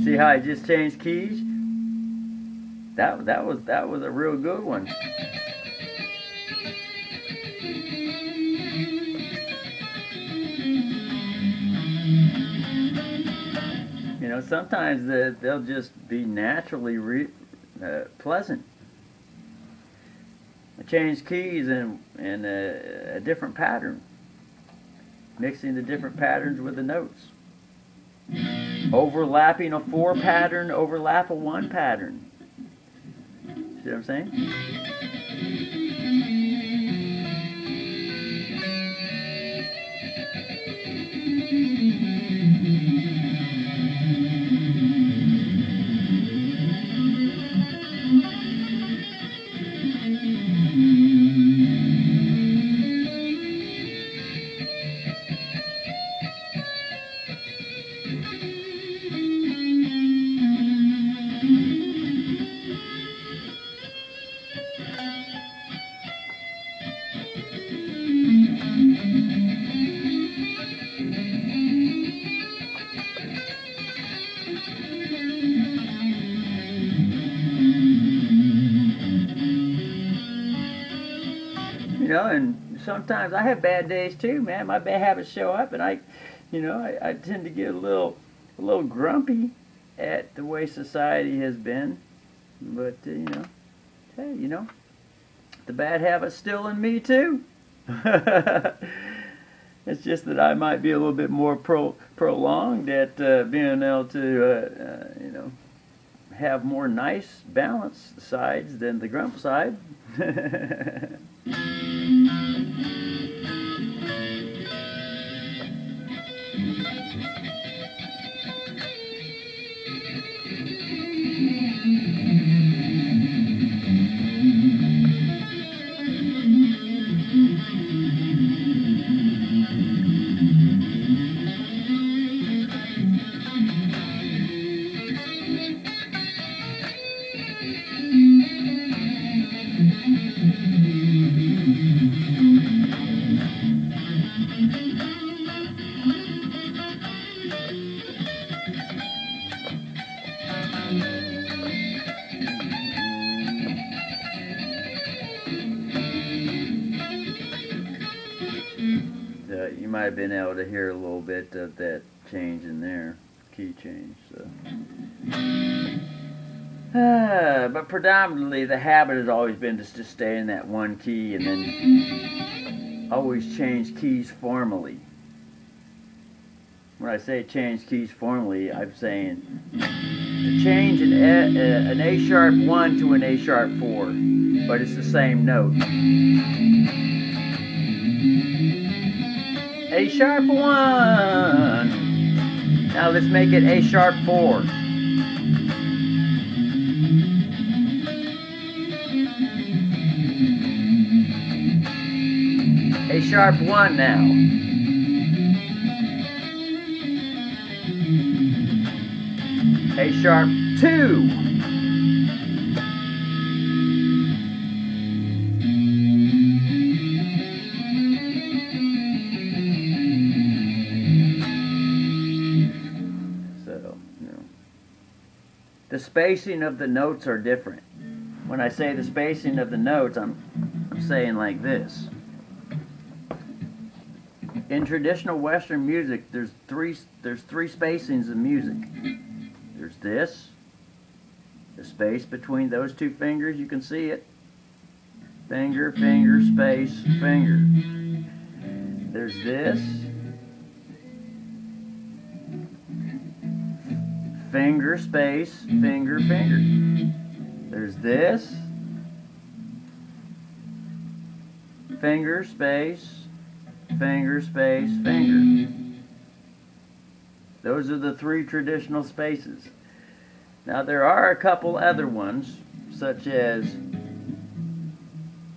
See how I just changed keys? That was a real good one. You know, sometimes they'll just be naturally pleasant. I changed keys in a different pattern, mixing the different patterns with the notes. Overlapping a 4 pattern, overlap a 1 pattern. See what I'm saying? You know, and sometimes I have bad days too, man. My bad habits show up, and I tend to get a little grumpy at the way society has been. But hey, the bad habit's still in me too. It's just that I might be a little bit more prolonged at being able to, have more nice, balanced sides than the grump side. You might have been able to hear a little bit of that change in there, key change. But predominantly the habit has always been to just stay in that one key and then always change keys formally. When I say change keys formally, I'm saying to change an A sharp 1 to an A sharp 4, but it's the same note. A sharp 1. Now let's make it A sharp 4. A sharp 1 now. A sharp 2. The spacing of the notes are different. When I say the spacing of the notes, I'm saying like this. In traditional Western music, there's three spacings of music. There's this, the space between those two fingers, you can see it. Finger, finger, space, finger. There's this. Finger, space, finger, finger. There's this. Finger, space, finger, space, finger. Those are the 3 traditional spaces. Now there are a couple other ones, such as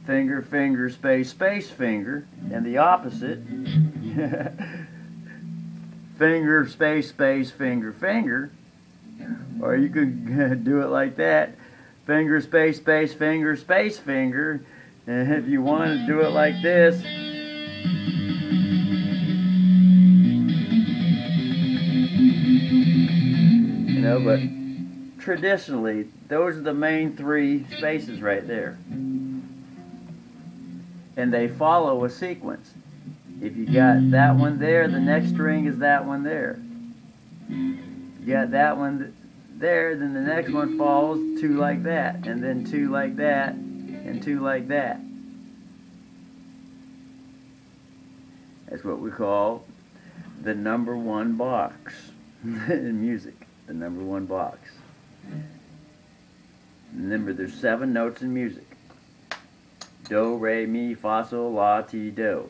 finger, finger, space, space, finger, and the opposite. Finger, space, space, finger, finger. Or you could do it like that. Finger, space, space, finger, space, finger. And if you want to do it like this. know, but traditionally, those are the main three spaces right there. And they follow a sequence. If you got that one there, the next string is that one there. You got that one there, then the next one follows two like that, and then two like that, and two like that. That's what we call the number one box in music. The number one box. Remember, there's 7 notes in music. Do, re, mi, fa, sol, la, ti, do.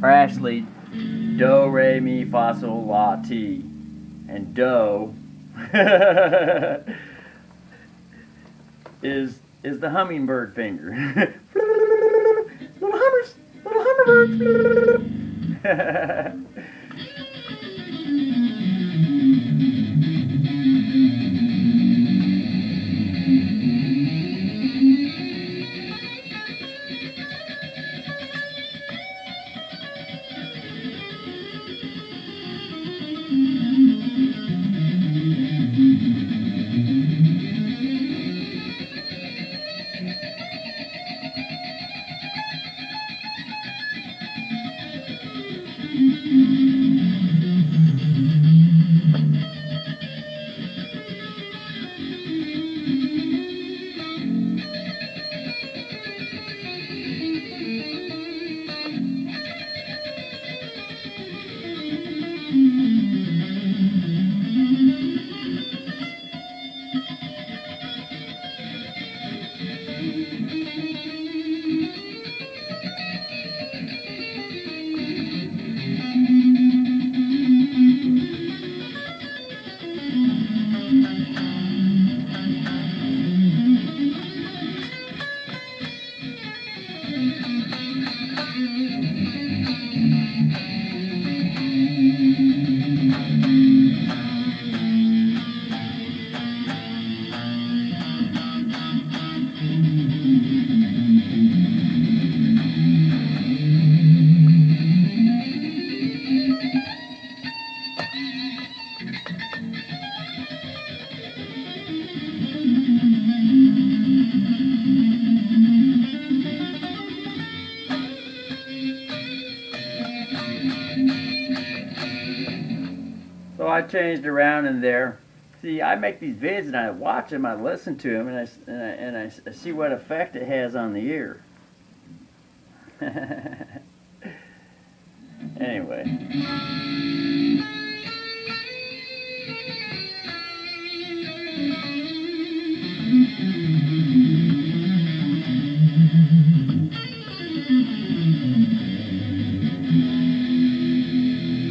Or actually, do, re, mi, fa, sol, la, ti. And do is the hummingbird finger. Little hummers, little hummingbirds. So I changed around in there. See, I make these vids and I watch them, I listen to them, and I see what effect it has on the ear. Anyway.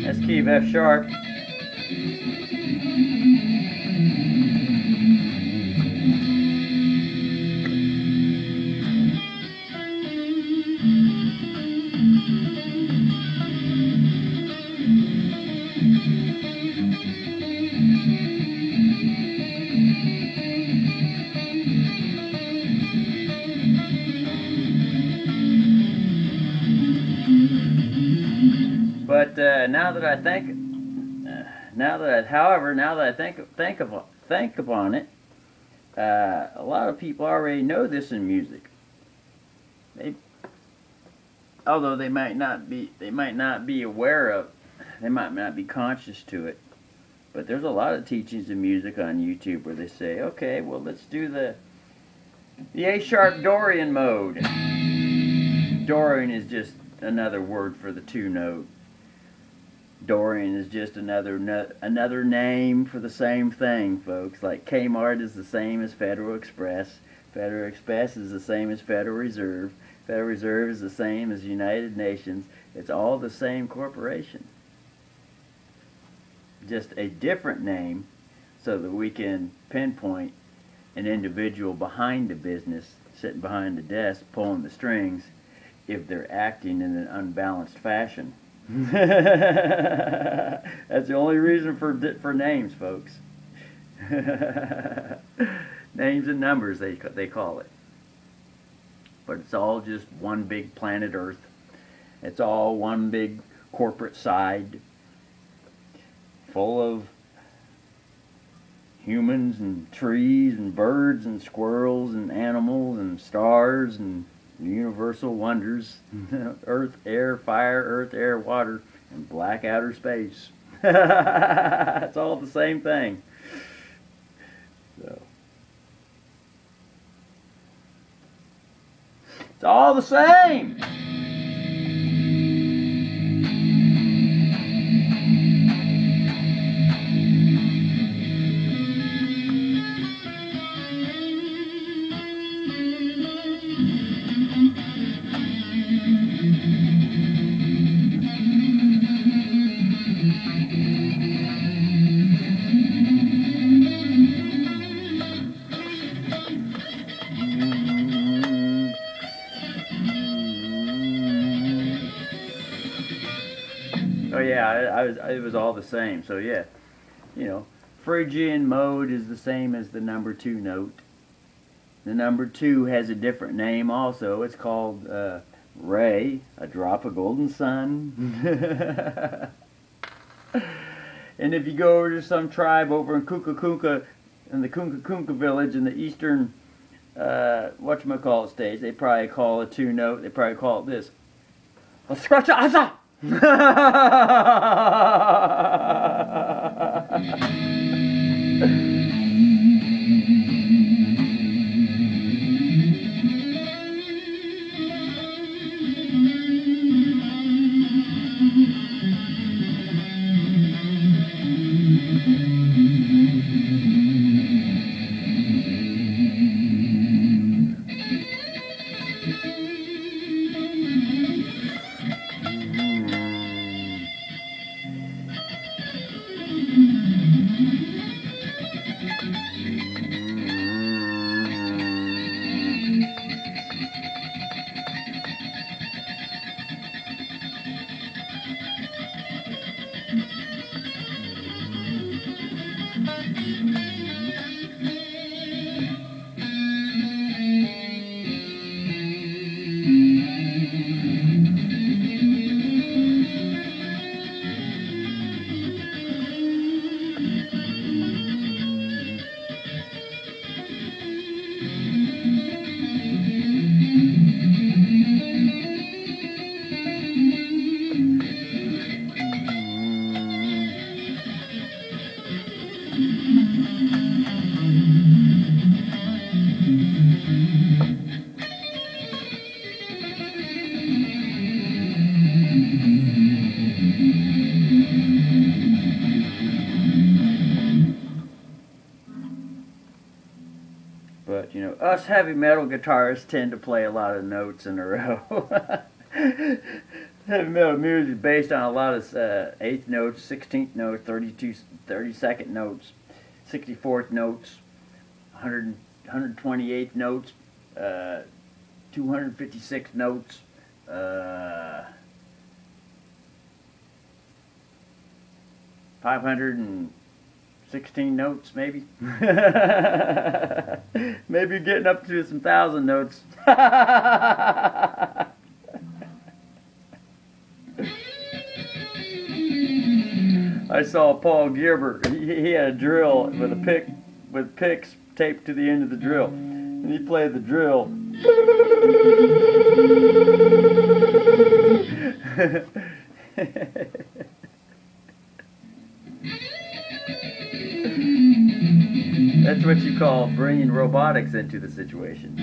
Let's keep F sharp. But now that I think upon it, a lot of people already know this in music. Although they might not be aware of, they might not be conscious to it. But there's a lot of teachings in music on YouTube where they say, okay, well, let's do the A sharp Dorian mode. Dorian is just another word for the 2 note. Dorian is just another name for the same thing, folks. Like Kmart is the same as Federal Express. Federal Express is the same as Federal Reserve. Federal Reserve is the same as United Nations. It's all the same corporation. Just a different name so that we can pinpoint an individual behind the business, sitting behind the desk, pulling the strings, if they're acting in an unbalanced fashion. That's the only reason for names, folks. Names and numbers, they call it. But it's all just one big planet Earth. It's all one big corporate side. full of humans and trees and birds and squirrels and animals and stars and universal wonders. Earth, air, fire, earth, air, water, and black outer space. It's all the same thing. So it's all the same. Oh yeah, it was all the same. So yeah, you know, Phrygian mode is the same as the number 2 note. The number 2 has a different name also. It's called Ray, a drop of golden sun. And if you go over to some tribe over in Kuka, in the Kuka village in the eastern whatchamacallit states, they probably call a 2 note. They probably call it this. Scratcha asa. But, you know, us heavy metal guitarists tend to play a lot of notes in a row. Heavy metal music is based on a lot of 8th notes, 16th notes, 32nd notes, 64th notes, 128th notes, 256 notes, 516 notes, maybe. Maybe getting up to some 1,000 notes. I saw Paul Gilbert. He had a drill with a pick, with picks taped to the end of the drill, and he played the drill. That's what you call bringing robotics into the situation.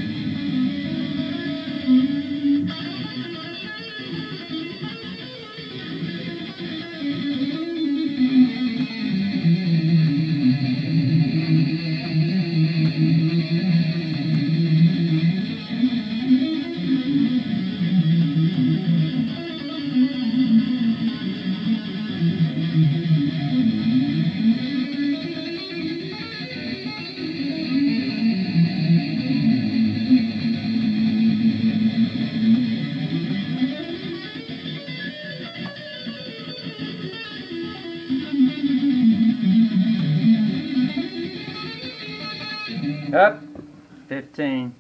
Up, 15.